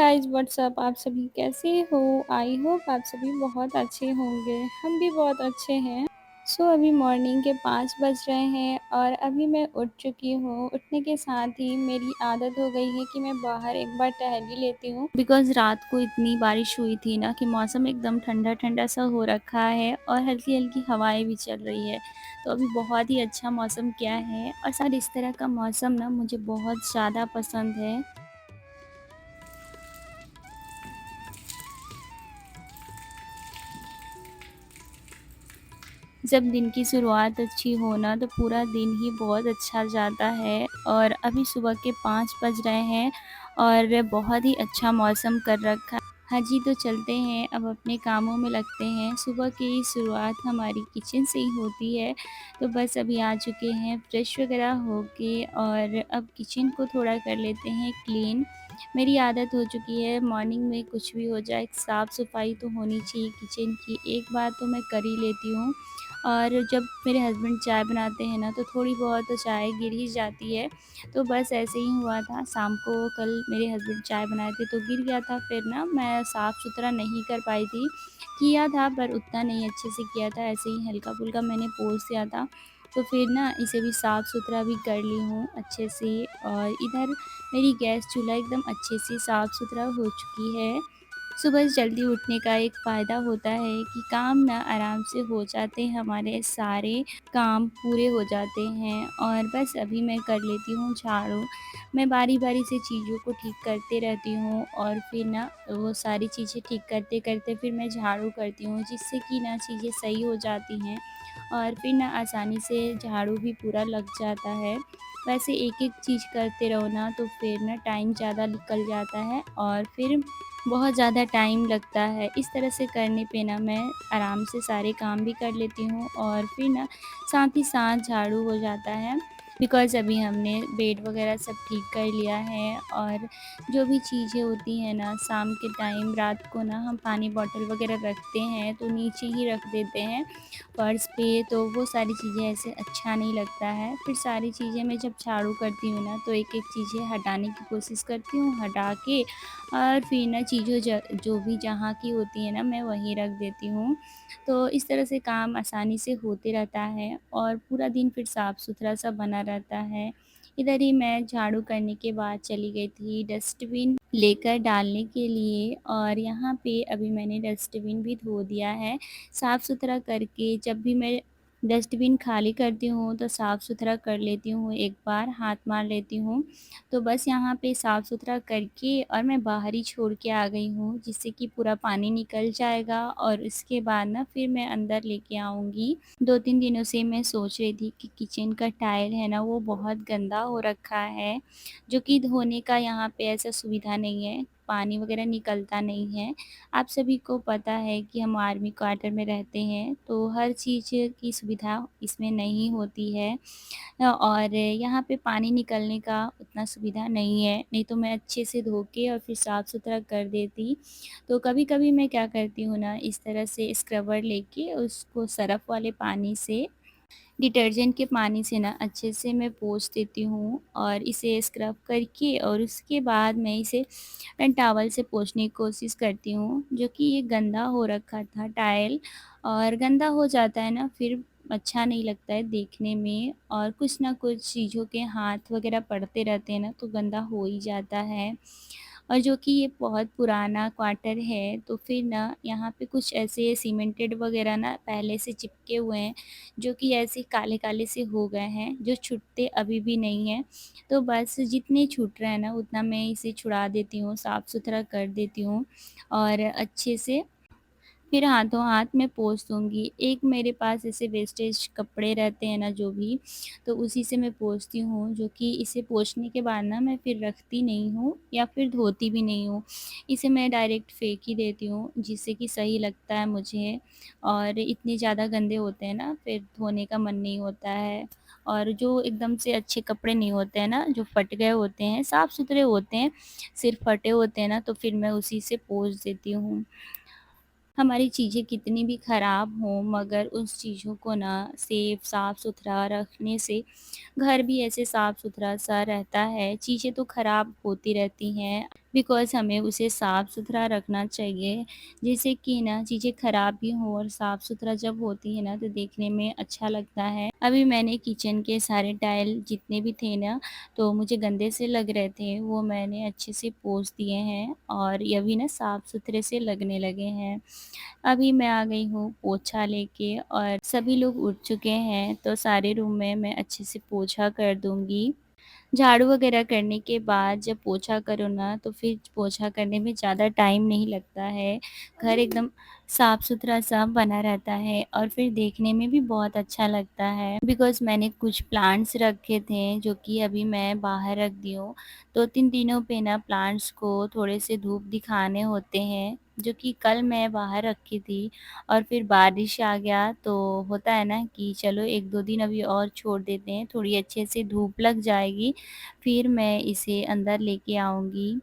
Guys what's up आप सभी कैसे हो। आई होप आप सभी बहुत अच्छे होंगे। हम भी बहुत अच्छे हैं। अभी मॉर्निंग के 5 बज रहे हैं और अभी मैं उठ चुकी हूँ। उठने के साथ ही मेरी आदत हो गई है कि मैं बाहर एक बार टहल ही लेती हूँ, बिकॉज़ रात को इतनी बारिश हुई थी ना कि मौसम एकदम ठंडा ठंडा सा हो रखा है और हल्की हल्की हवाएं भी चल रही है। तो अभी बहुत ही अच्छा मौसम क्या है और साथ इस तरह का मौसम ना मुझे बहुत ज़्यादा पसंद है। जब दिन की शुरुआत अच्छी हो ना तो पूरा दिन ही बहुत अच्छा जाता है। और अभी सुबह के 5 बज रहे हैं और बहुत ही अच्छा मौसम कर रखा है। हाँ जी, तो चलते हैं अब अपने कामों में लगते हैं। सुबह की शुरुआत हमारी किचन से ही होती है। तो बस अभी आ चुके हैं फ्रेश वगैरह होके और अब किचन को थोड़ा कर लेते हैं क्लीन। मेरी आदत हो चुकी है मॉर्निंग में कुछ भी हो जाए साफ़ सफाई तो होनी चाहिए किचन की, एक बार तो मैं कर ही लेती हूँ। और जब मेरे हस्बैंड चाय बनाते हैं ना तो थोड़ी बहुत तो चाय गिर ही जाती है। तो बस ऐसे ही हुआ था, शाम को कल मेरे हस्बैंड चाय बनाए थे तो गिर गया था। फिर ना मैं साफ़ सुथरा नहीं कर पाई थी, किया था पर उतना नहीं अच्छे से किया था, ऐसे ही हल्का फुल्का मैंने पोंछ दिया था। तो फिर ना इसे भी साफ़ सुथरा भी कर ली हूँ अच्छे से। और इधर मेरी गैस चूल्हा एकदम अच्छे से साफ़ सुथरा हो चुकी है। सुबह जल्दी उठने का एक फ़ायदा होता है कि काम ना आराम से हो जाते हैं, हमारे सारे काम पूरे हो जाते हैं। और बस अभी मैं कर लेती हूँ झाड़ू। मैं बारी-बारी से चीज़ों को ठीक करते रहती हूँ और फिर ना वो सारी चीज़ें ठीक करते-करते फिर मैं झाड़ू करती हूँ, जिससे कि ना चीज़ें सही हो जाती हैं और फिर ना आसानी से झाड़ू भी पूरा लग जाता है। वैसे एक-एक चीज़ करते रहो ना तो फिर ना टाइम ज़्यादा निकल जाता है और फिर बहुत ज़्यादा टाइम लगता है। इस तरह से करने पे ना मैं आराम से सारे काम भी कर लेती हूँ और फिर ना साथ ही साथ झाड़ू हो जाता है। बिकॉज़ अभी हमने बेड वग़ैरह सब ठीक कर लिया है और जो भी चीज़ें होती हैं ना शाम के टाइम रात को ना हम पानी बॉटल वग़ैरह रखते हैं तो नीचे ही रख देते हैं फर्श पे, तो वो सारी चीज़ें ऐसे अच्छा नहीं लगता है। फिर सारी चीज़ें मैं जब झाड़ू करती हूँ ना तो एक-एक चीज़ें हटाने की कोशिश करती हूँ, हटा के और फिर ना चीज़ों जो भी जहाँ की होती है ना मैं वहीं रख देती हूँ। तो इस तरह से काम आसानी से होते रहता है और पूरा दिन फिर साफ़-सुथरा सा बना रहता है। इधर ही मैं झाड़ू करने के बाद चली गई थी डस्टबिन लेकर डालने के लिए और यहाँ पे अभी मैंने डस्टबिन भी धो दिया है। साफ़-सुथरा करके जब भी मैं डस्टबिन खाली करती हूँ तो साफ़-सुथरा कर लेती हूँ, एक बार हाथ मार लेती हूँ। तो बस यहाँ पे साफ़-सुथरा करके और मैं बाहर ही छोड़ के आ गई हूँ, जिससे कि पूरा पानी निकल जाएगा और इसके बाद ना फिर मैं अंदर लेके आऊँगी। 2-3 दिनों से मैं सोच रही थी कि किचन का टाइल है ना वो बहुत गंदा हो रखा है, जो कि धोने का यहाँ पे ऐसा सुविधा नहीं है, पानी वग़ैरह निकलता नहीं है। आप सभी को पता है कि हम आर्मी क्वार्टर में रहते हैं, तो हर चीज़ की सुविधा इसमें नहीं होती है। और यहाँ पे पानी निकलने का उतना सुविधा नहीं है, नहीं तो मैं अच्छे से धो के और फिर साफ़-सुथरा कर देती। तो कभी-कभी मैं क्या करती हूँ ना, इस तरह से स्क्रबर लेके उसको सर्फ़ वाले पानी से डिटर्जेंट के पानी से ना अच्छे से मैं पोंछ देती हूँ और इसे स्क्रब करके और उसके बाद मैं इसे टॉवल से पोंछने की कोशिश करती हूँ, जो कि ये गंदा हो रखा था टाइल। और गंदा हो जाता है ना फिर अच्छा नहीं लगता है देखने में और कुछ ना कुछ चीज़ों के हाथ वगैरह पड़ते रहते हैं ना तो गंदा हो ही जाता है। और जो कि ये बहुत पुराना क्वार्टर है तो फिर ना यहाँ पे कुछ ऐसे सीमेंटेड वगैरह ना पहले से चिपके हुए हैं, जो कि ऐसे काले-काले से हो गए हैं, जो छूटते अभी भी नहीं हैं। तो बस जितने छूट रहे हैं ना उतना मैं इसे छुड़ा देती हूँ, साफ़-सुथरा कर देती हूँ और अच्छे से फिर हाथों-हाथ मैं पोंछ दूँगी। एक मेरे पास ऐसे वेस्टेज कपड़े रहते हैं ना जो भी, तो उसी से मैं पोंछती हूँ, जो कि इसे पोंछने के बाद ना मैं फिर रखती नहीं हूँ या फिर धोती भी नहीं हूँ। इसे मैं डायरेक्ट फेंक ही देती हूँ, जिससे कि सही लगता है मुझे। और इतने ज़्यादा गंदे होते हैं ना, फिर धोने का मन नहीं होता है। और जो एकदम से अच्छे कपड़े नहीं होते हैं ना, जो फट गए होते हैं, साफ-सुथरे होते हैं, सिर्फ़ फटे होते हैं ना, तो फिर मैं उसी से पोंछ देती हूँ। हमारी चीज़ें कितनी भी ख़राब हों मगर उस चीज़ों को ना सेफ साफ़-सुथरा रखने से घर भी ऐसे साफ़-सुथरा सा रहता है। चीज़ें तो ख़राब होती रहती हैं, बिकॉज़ हमें उसे साफ़-सुथरा रखना चाहिए, जिससे कि ना चीज़ें ख़राब भी हों और साफ़-सुथरा जब होती है ना तो देखने में अच्छा लगता है। अभी मैंने किचन के सारे टाइल जितने भी थे ना, तो मुझे गंदे से लग रहे थे, वो मैंने अच्छे से पोंछ दिए हैं और ये अभी ना साफ़-सुथरे से लगने लगे हैं। अभी मैं आ गई हूँ पोछा लेके और सभी लोग उठ चुके हैं, तो सारे रूम में मैं अच्छे से पोछा कर दूँगी। झाड़ू वगैरह करने के बाद जब पोछा करो ना, तो फिर पोछा करने में ज़्यादा टाइम नहीं लगता है। घर एकदम साफ-सुथरा सा बना रहता है और फिर देखने में भी बहुत अच्छा लगता है। बिकॉज़ मैंने कुछ प्लांट्स रखे थे, जो कि अभी मैं बाहर रख दी हूँ। 2-3 दिनों पे ना प्लांट्स को थोड़े से धूप दिखाने होते हैं, जो कि कल मैं बाहर रखी थी और फिर बारिश आ गया, तो होता है ना कि चलो 1-2 दिन अभी और छोड़ देते हैं, थोड़ी अच्छे से धूप लग जाएगी, फिर मैं इसे अंदर लेके आऊँगी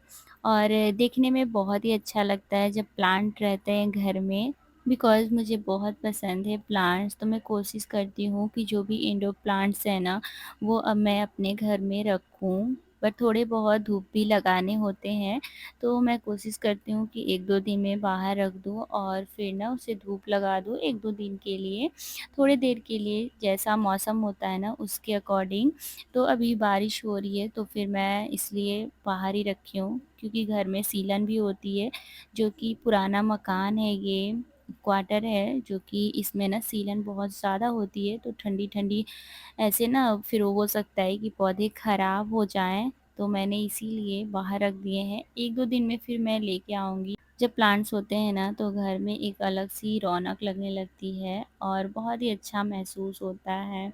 और देखने में बहुत ही अच्छा लगता है जब प्लांट रहते हैं घर में। बिकॉज़ मुझे बहुत पसंद है प्लांट्स, तो मैं कोशिश करती हूँ कि जो भी इंडोर प्लांट्स हैं ना, वो अब मैं अपने घर में रखूँ। पर थोड़े बहुत धूप भी लगाने होते हैं, तो मैं कोशिश करती हूँ कि 1-2 दिन में बाहर रख दूँ और फिर ना उसे धूप लगा दूँ 1-2 दिन के लिए, थोड़ी देर के लिए, जैसा मौसम होता है ना उसके अकॉर्डिंग। तो अभी बारिश हो रही है, तो फिर मैं इसलिए बाहर ही रखी हूँ, क्योंकि घर में सीलन भी होती है, जो कि पुराना मकान है, ये क्वार्टर है, जो कि इसमें ना सीलन बहुत ज़्यादा होती है, तो ठंडी-ठंडी ऐसे ना फिर हो सकता है कि पौधे खराब हो जाएँ, तो मैंने इसीलिए बाहर रख दिए हैं। 1-2 दिन में फिर मैं लेके आऊँगी। जब प्लांट्स होते हैं ना, तो घर में एक अलग-सी रौनक लगने लगती है और बहुत ही अच्छा महसूस होता है,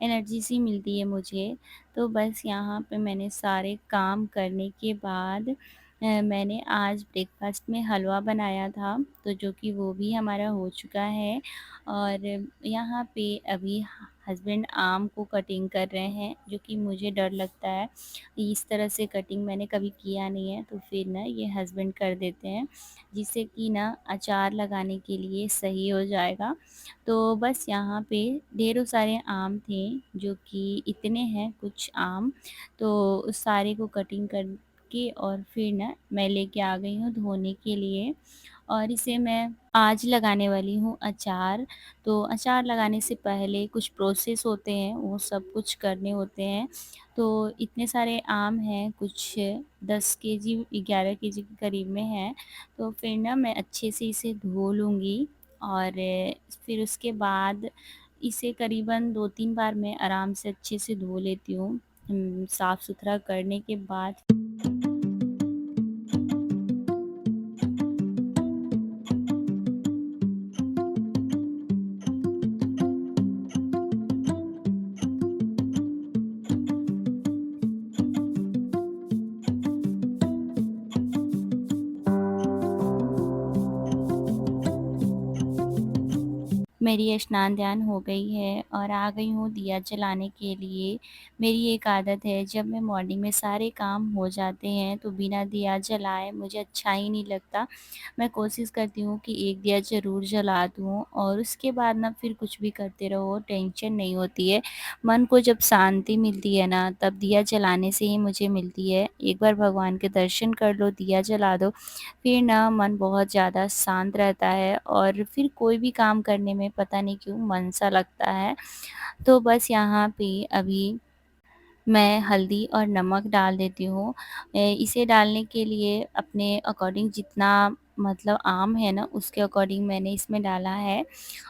एनर्जी सी मिलती है मुझे। तो बस यहाँ पे मैंने सारे काम करने के बाद मैंने आज ब्रेकफ़ास्ट में हलवा बनाया था, तो जो कि वो भी हमारा हो चुका है और यहाँ पे अभी हस्बैंड आम को कटिंग कर रहे हैं, जो कि मुझे डर लगता है। इस तरह से कटिंग मैंने कभी किया नहीं है, तो फिर ना ये हस्बैंड कर देते हैं, जिससे कि ना अचार लगाने के लिए सही हो जाएगा। तो बस यहाँ पे ढेरों सारे आम थे, जो कि इतने हैं कुछ आम, तो उस सारे को कटिंग करके और फिर ना मैं लेके आ गई हूँ धोने के लिए और इसे मैं आज लगाने वाली हूँ अचार। तो अचार लगाने से पहले कुछ प्रोसेस होते हैं, वो सब कुछ करने होते हैं। तो इतने सारे आम हैं, कुछ 10 केजी 11 केजी के करीब में हैं, तो फिर ना मैं अच्छे से इसे धो लूँगी और फिर उसके बाद इसे करीबन 2-3 बार मैं आराम से अच्छे से धो लेती हूँ। साफ़-सुथरा करने के बाद मेरी स्नान ध्यान हो गई है और आ गई हूँ दिया जलाने के लिए। मेरी एक आदत है, जब मैं मॉर्निंग में सारे काम हो जाते हैं तो बिना दिया जलाए मुझे अच्छा ही नहीं लगता। मैं कोशिश करती हूँ कि एक दिया ज़रूर जला दूँ और उसके बाद ना फिर कुछ भी करते रहो, टेंशन नहीं होती है। मन को जब शांति मिलती है ना, तब दिया जलाने से ही मुझे मिलती है। एक बार भगवान के दर्शन कर लो, दिया जला दो, फिर ना मन बहुत ज़्यादा शांत रहता है और फिर कोई भी काम करने में पता नहीं क्यों मन सा लगता है। तो बस यहाँ पे अभी मैं हल्दी और नमक डाल देती हूँ। इसे डालने के लिए अपने अकॉर्डिंग जितना मतलब आम है ना, उसके अकॉर्डिंग मैंने इसमें डाला है।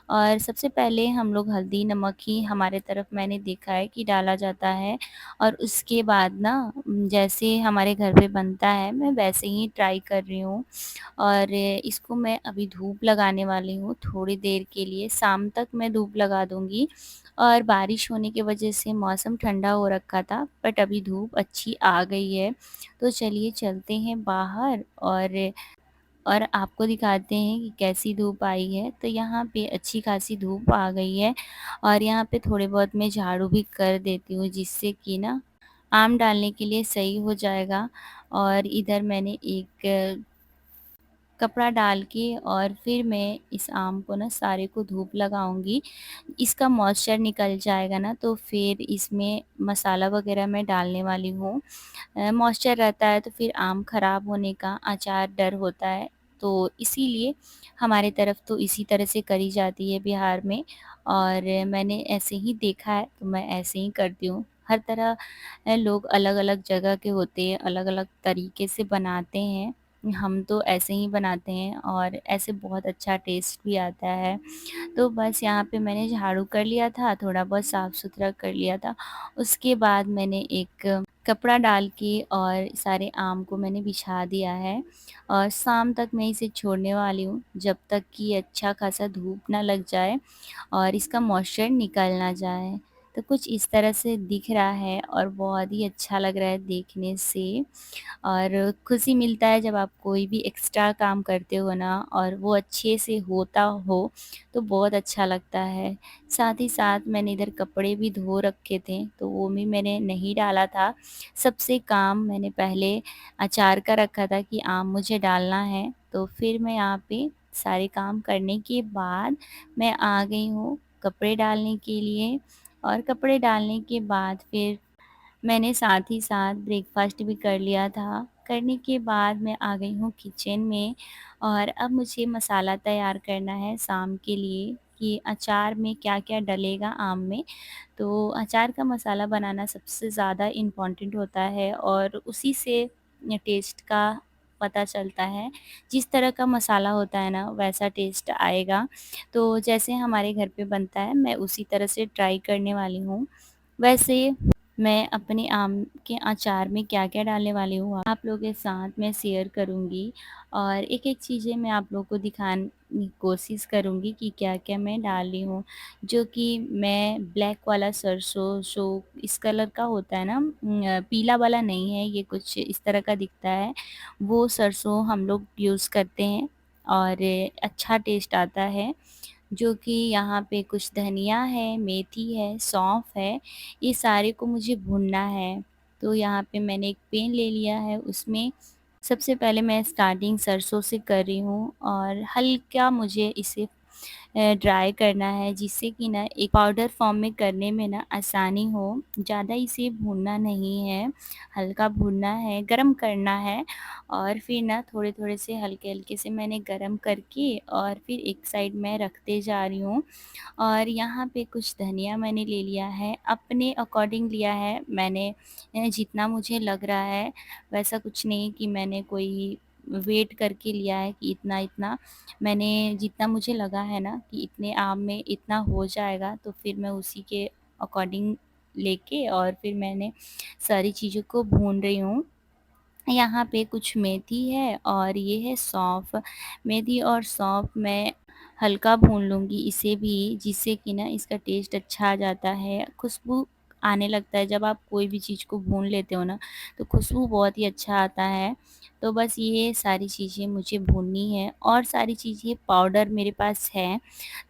और सबसे पहले हम लोग हल्दी, नमक ही हमारे तरफ मैंने देखा है कि डाला जाता है और उसके बाद ना जैसे हमारे घर पे बनता है, मैं वैसे ही ट्राई कर रही हूँ। और इसको मैं अभी धूप लगाने वाली हूँ थोड़ी देर के लिए, शाम तक मैं धूप लगा दूँगी और बारिश होने की वजह से मौसम ठंडा हो रखा था, बट अभी धूप अच्छी आ गई है। तो चलिए चलते हैं बाहर और आपको दिखाते हैं कि कैसी धूप आई है। तो यहाँ पे अच्छी खासी धूप आ गई है और यहाँ पे थोड़े बहुत मैं झाड़ू भी कर देती हूँ, जिससे कि ना आम डालने के लिए सही हो जाएगा। और इधर मैंने एक कपड़ा डाल के और फिर मैं इस आम को ना सारे को धूप लगाऊँगी। इसका मॉइस्चर निकल जाएगा ना तो फिर इसमें मसाला वग़ैरह मैं डालने वाली हूँ। मॉइस्चर रहता है तो फिर आम ख़राब होने का अचार डर होता है, तो इसीलिए हमारे तरफ तो इसी तरह से करी जाती है बिहार में और मैंने ऐसे ही देखा है तो मैं ऐसे ही करती हूँ। हर तरह लोग अलग-अलग जगह के होते हैं, अलग-अलग तरीके से बनाते हैं। हम तो ऐसे ही बनाते हैं और ऐसे बहुत अच्छा टेस्ट भी आता है। तो बस यहाँ पे मैंने झाड़ू कर लिया था, थोड़ा बहुत साफ-सुथरा कर लिया था। उसके बाद मैंने एक कपड़ा डाल के और सारे आम को मैंने बिछा दिया है और शाम तक मैं इसे छोड़ने वाली हूँ, जब तक कि अच्छा खासा धूप ना लग जाए और इसका मॉइस्चर निकल ना जाए। तो कुछ इस तरह से दिख रहा है और बहुत ही अच्छा लग रहा है देखने से। और खुशी मिलता है जब आप कोई भी एक्स्ट्रा काम करते हो ना और वो अच्छे से होता हो तो बहुत अच्छा लगता है। साथ ही साथ मैंने इधर कपड़े भी धो रखे थे तो वो भी मैंने नहीं डाला था। सबसे काम मैंने पहले अचार का रखा था कि आम मुझे डालना है, तो फिर मैं यहाँ पे सारे काम करने के बाद मैं आ गई हूँ कपड़े डालने के लिए और कपड़े डालने के बाद फिर मैंने साथ ही साथ ब्रेकफ़ास्ट भी कर लिया था। करने के बाद मैं आ गई हूँ किचन में और अब मुझे मसाला तैयार करना है शाम के लिए कि अचार में क्या-क्या डलेगा आम में। तो अचार का मसाला बनाना सबसे ज़्यादा इम्पोर्टेंट होता है और उसी से टेस्ट का पता चलता है। जिस तरह का मसाला होता है ना वैसा टेस्ट आएगा। तो जैसे हमारे घर पे बनता है मैं उसी तरह से ट्राई करने वाली हूँ। वैसे मैं अपने आम के अचार में क्या-क्या डालने वाली हूँ, आप लोगों के साथ मैं शेयर करूँगी और एक-एक चीज़ें मैं आप लोगों को दिखाने की कोशिश करूँगी कि क्या-क्या मैं डाल रही हूँ। जो कि मैं ब्लैक वाला सरसों जो इस कलर का होता है ना पीला वाला नहीं है, ये कुछ इस तरह का दिखता है, वो सरसों हम लोग यूज़ करते हैं और अच्छा टेस्ट आता है। जो कि यहाँ पे कुछ धनिया है, मेथी है, सौंफ है, ये सारे को मुझे भूनना है। तो यहाँ पे मैंने एक पैन ले लिया है, उसमें सबसे पहले मैं स्टार्टिंग सरसों से कर रही हूँ और हल्का मुझे इसे ड्राई करना है जिससे कि ना एक पाउडर फॉर्म में करने में ना आसानी हो। ज़्यादा इसे भूनना नहीं है, हल्का भूनना है, गरम करना है और फिर ना थोड़े-थोड़े से हल्के-हल्के से मैंने गरम करके और फिर एक साइड में रखते जा रही हूँ। और यहाँ पे कुछ धनिया मैंने ले लिया है, अपने अकॉर्डिंग लिया है मैंने जितना मुझे लग रहा है, वैसा कुछ नहीं कि मैंने कोई वेट करके लिया है कि इतना-इतना, मैंने जितना मुझे लगा है ना कि इतने आम में इतना हो जाएगा, तो फिर मैं उसी के अकॉर्डिंग लेके और फिर मैंने सारी चीज़ों को भून रही हूँ। यहाँ पे कुछ मेथी है और ये है सौंफ। मेथी और सौंफ मैं हल्का भून लूँगी इसे भी, जिससे कि ना इसका टेस्ट अच्छा आ जाता है। खुशबू आने लगता है जब आप कोई भी चीज़ को भून लेते हो ना, तो खुशबू बहुत ही अच्छा आता है। तो बस ये सारी चीज़ें मुझे भूननी है और सारी चीज़ें पाउडर मेरे पास है,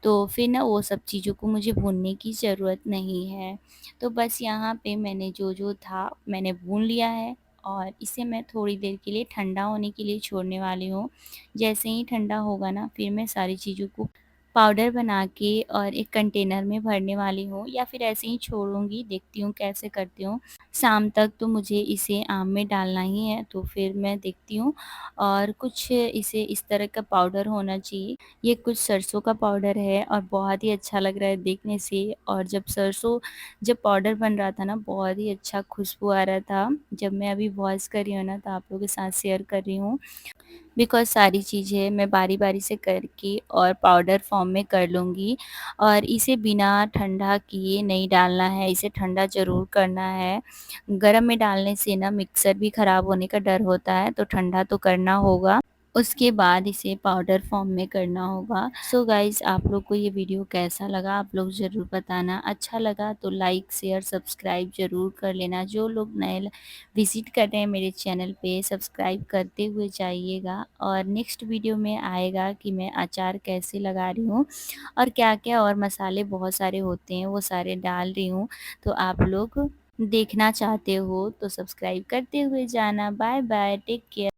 तो फिर ना वो सब चीज़ों को मुझे भूनने की ज़रूरत नहीं है। तो बस यहाँ पे मैंने जो-जो था मैंने भून लिया है और इसे मैं थोड़ी देर के लिए ठंडा होने के लिए छोड़ने वाली हूँ। जैसे ही ठंडा होगा ना फिर मैं सारी चीज़ों को पाउडर बना के और एक कंटेनर में भरने वाली हूँ या फिर ऐसे ही छोड़ूँगी, देखती हूँ कैसे करती हूँ। शाम तक तो मुझे इसे आम में डालना ही है, तो फिर मैं देखती हूँ और कुछ इसे इस तरह का पाउडर होना चाहिए। ये कुछ सरसों का पाउडर है और बहुत ही अच्छा लग रहा है देखने से और जब पाउडर बन रहा था ना बहुत ही अच्छा खुशबू आ रहा था। जब मैं अभी वॉइस कर रही हूँ ना तो आप लोगों के साथ शेयर कर रही हूँ। बिकॉज़ सारी चीज़ें मैं बारी-बारी से करके और पाउडर फ़ॉर्म में कर लूँगी और इसे बिना ठंडा किए नहीं डालना है, इसे ठंडा ज़रूर करना है। गरम में डालने से ना मिक्सर भी ख़राब होने का डर होता है, तो ठंडा तो करना होगा। उसके बाद इसे पाउडर फ़ॉर्म में करना होगा। सो गाइज़ आप लोग को ये वीडियो कैसा लगा आप लोग ज़रूर बताना। अच्छा लगा तो लाइक, शेयर, सब्सक्राइब ज़रूर कर लेना। जो लोग नए विज़िट कर रहे हैं मेरे चैनल पे सब्सक्राइब करते हुए जाइएगा और नेक्स्ट वीडियो में आएगा कि मैं अचार कैसे लगा रही हूँ और क्या-क्या और मसाले बहुत सारे होते हैं वो सारे डाल रही हूँ। तो आप लोग देखना चाहते हो तो सब्सक्राइब करते हुए जाना। Bye bye, take care.